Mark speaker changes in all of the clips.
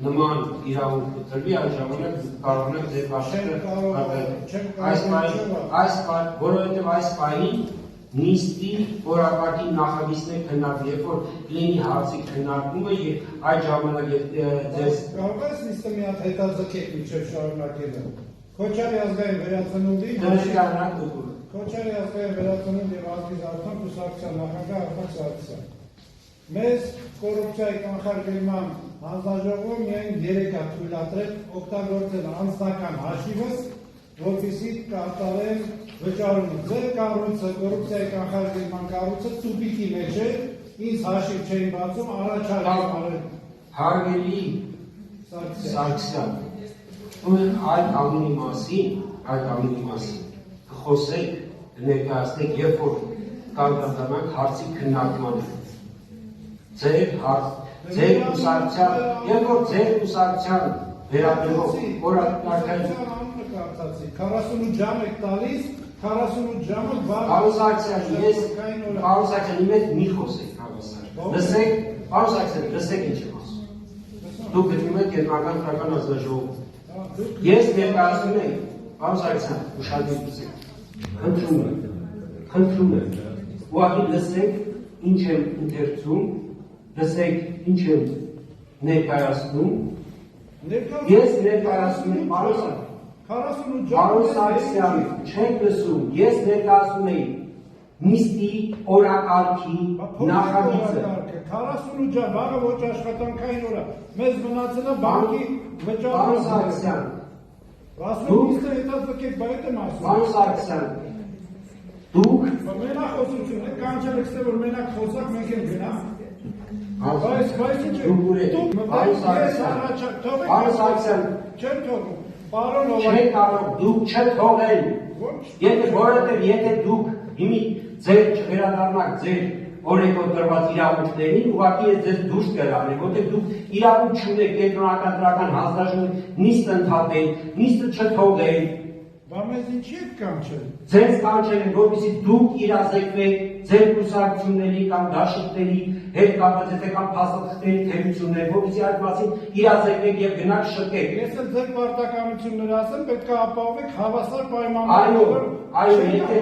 Speaker 1: Նման իրավունք տրվի այդ ժամանակ կարող եք ձեր որովհետև այս պահին նիստի որակակի նախագիծներ քննարկվում, երբ որ լինի հարցի քննարկումը եւ այդ ժամանակ ձեզ
Speaker 2: կարող ես նիստը մի հատ հետաձգեք միջև շարունակելը Քոչարի ազգային վերածնունդի Քոչարի ազգային վերածնունդ եւ ազգի զարգացման կուսակցության նախագահ Արտակ Սարգսյան Մեզ կոռուպցիայի կանխարգելման հանձնաժողովը միայն 3 հատ թույլատրել օգտագործել անձնական հաշիվս, որպեսզի կատարեն վճարումը։ Ձեր կառույցը կոռուպցիայի կանխարգելման կառույցը տուփիկի մեջ է, ինձ հաշիվ չէին բացում, առաջարկում արել։
Speaker 1: Հարգելի Սարգսյան, այդ ամենի մասին կխոսեք, կներկայացնեք, երբ որ կանդրադառնանք հարցի քննարկմանը։ Ձեր կուսակցության, երբ որ ձեր կուսակցության վերաբերող օրակարգային
Speaker 2: 48 ժամ եք տալիս, 48 ժամը
Speaker 1: Պարոն Սարգսյան, իմ հետ մի խոսեք, Պարոն Սարգսյան, լսեք ինչ եմ ասում։ Դուք գտնում եք կենտրոնական քրական հանձնաժողովում։ Ես ներկայացնում եմ, Պարոն Սարգսյան, ուշադրություն, խնդրում եմ, ուղղակի լսեք ինչ եմ ընթերցում, լսեք ինչ եմ ներկայացնում, ես ներկայացնում եմ, Պարոն Սարգսյան, չեք լսում, ես ներկայացնում եմ նիստի օրակարգի նախագիծը։
Speaker 2: 48 ժամ, վաղը ոչ աշխատանքային օր է, մեզ մնացել է բանկի վճարումը։
Speaker 1: Պարոն Սարգսյան,
Speaker 2: նիստը հետաձգեք, բայց եմ ասում։
Speaker 1: Պարոն Սարգսյան, դուք
Speaker 2: մենախոսություն եք, կանչել եք, որ մենակ խոսակ, մենք ենք գնանք։
Speaker 1: Պարոն Սարգսյան,
Speaker 2: չեն թողում, պարոն
Speaker 1: չեք կարող, դուք չեք թողել, որովհետև եթե դուք հիմի ձեր չվերադառնաք ձեր օրենքով տրված իրավունքներին, ուղղակի ես ձեզ դուրս կգալի, որովհետև դուք իրավունք չունեք կենտրոնական դրական հանձնաժողովի նիստ ընդհատել, նիստը չթողել։
Speaker 2: Բա մեզ ինչի եք կանչել։
Speaker 1: Ձեզ կանչել են, որպեսզի դուք իրազեկվեք ձեր կուսակցությունների կամ դաշինքների հետ կապված կամ փաստաթղթերի թերություններ, որպեսզի այդ մասին իրազեկվեք եւ գնաք շտկեք։
Speaker 2: Ես էլ ձեր պարտականությունները ասեմ, պետք է ապահովեք հավասար պայմաններ։
Speaker 1: Այո, եթե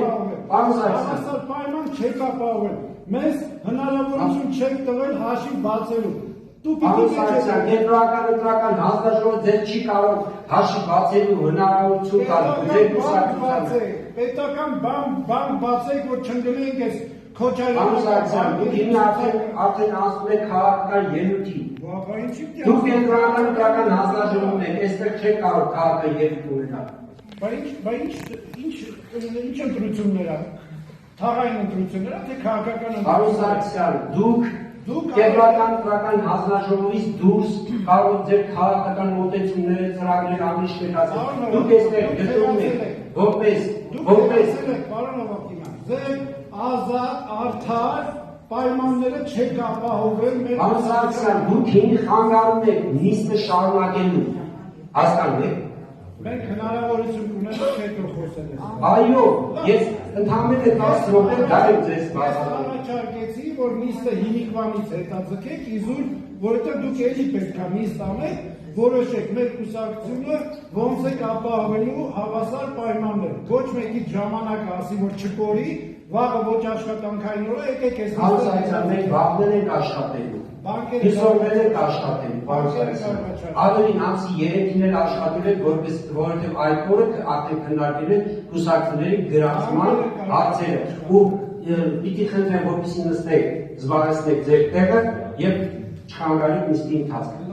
Speaker 2: հավասար պայման չեք ապահովել։ Մեզ հնարավորություն չեք տվել հաշիվ բացելու։
Speaker 1: Պարոն Սարգսյան, կենտրոնական հանձնաժողովը ձեզ չի կարող հաշիվ բացելու հնարավորություն տալ ձեր կուսակցությանը։
Speaker 2: Պետական բան բացեք, որ չընկնենք այս Քոչարի։
Speaker 1: Պարոն Սարգսյան, դուք հիմա արդեն ասում եք քաղաքական ելույթի։ Դուք կենտրոնական հանձնաժողովն եք, այստեղ չեք կարող քաղաքական ելույթ ունենալ։
Speaker 2: Բայց ինչ ընտրություններ ա։ Թաղային ընտրություններ ա, թե քաղաքական ընտրություններ։
Speaker 1: Պարոն Սարգսյան, դուք կենտրոնական հանձնաժողովից դուրս կարող ձեր քաղաքական մոտեցումները ծրագրեր ավելի շնորհակալ։ Դուք այստեղ գտնվում եք որպես
Speaker 2: պարոն Օվակիմյան, ձեր ազատ արդար պայմանները չեք ապահովել մեր։
Speaker 1: Պարոն Սարգսյան, դուք հիմա խանգարում եք նիստը շարունակելու։ Հասկանում եք։
Speaker 2: Մենք հնարավորություն ունենք հետո խոսել։
Speaker 1: Այո, ես ընդհանրապես 10 րոպե դա եմ ձեզ
Speaker 2: առաջարկեցի, որ նիստը հիմիկվանից հետաձգեք, իզուր, որովհետև դուք էլի պետք է նիստ անեք, որոշեք մեր կուսակցությունը ոնց եք ապահովելու հավասար պայմաններ։ Ոչ մեկի ժամանակ ասի, որ չկորի, վաղը ոչ աշխատանքային օր է, եկեք այս
Speaker 1: նիստը։ Մենք վաղներ ենք աշխատելու։ Իսօրներ ենք աշխատելու, պարոն Սարգսյան։ Ավելին ամսի 3-ին էլ աշխատել եք, որովհետև այդ օրը արդեն քննարկել են կուսակցությունների գրանցման հարցերը։ Ու պիտի խնդրեմ, որպեսզի նստեք, զբաղեցնեք ձեր տեղը եւ չխանգարեք նիստի ընթացքը։